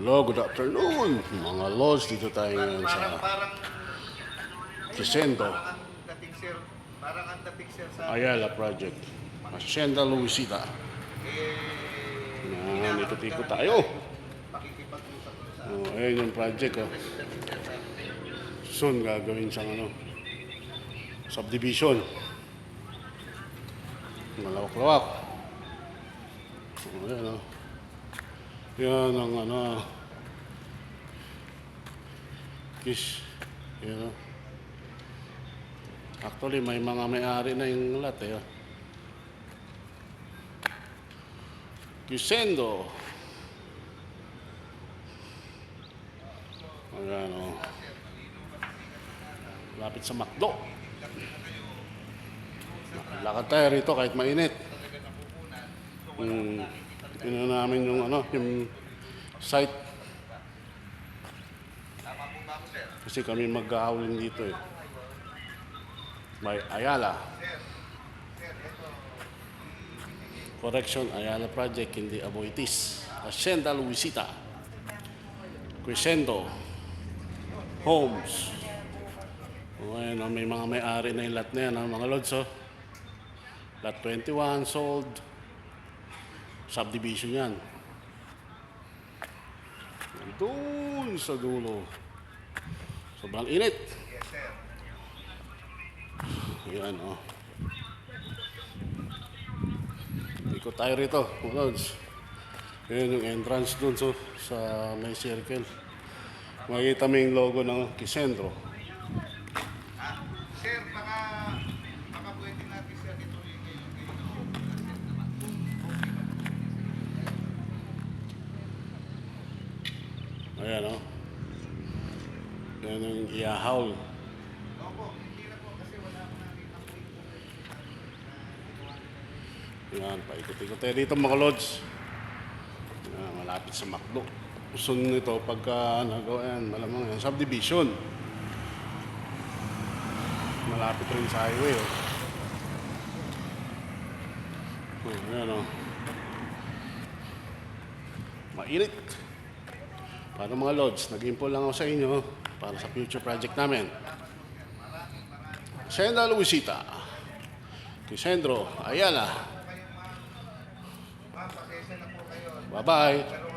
Hello, good afternoon mga Lods. Dito tayo ngayon sa Crescendo Ayala Project, Hacienda Luisita. Ikot-ikot tayo. Ayun yung project. Soon gagawin siyang subdivision. Malawak-lawak. Ayan yan ang kiss. Yan actually may mga may-ari na yung lot Crescendo. Ayan lapit sa McDo. Lakad tayo rito kahit mainit. Tingnan namin yung yung site. Kasi kami mag-howling dito May Ayala. Correction, Ayala Project, hindi Aboitiz. Hacienda Luisita. Crescendo Homes. Ayan, may mga may-ari na yung lot na yan, mga lods. Lot 21 sold. Subdivision yan. Doon sa dulo. Sobrang init. Ayan ikot tayo rito, mga lods. Ayan yung entrance doon sa may circle. Makikita mo yung logo ng Crescendo. Sir, baka pwede natin siya dito Ayan Ayan yung iyahawl. Opo, hindi na po kasi wala akong nakita po Ayan, paikot-ikot tayo dito mga lods. Ayan, malapit sa McDo. Soon nito pagka nagawa malamang yan, subdivision. Malapit rin sa highway ayan mainit. Para mga lods, nag-info lang ako sa inyo para sa future project namin. Hacienda Luisita, Crescendo Ayala. Ma'am, pasensya na po kayo. Bye-bye.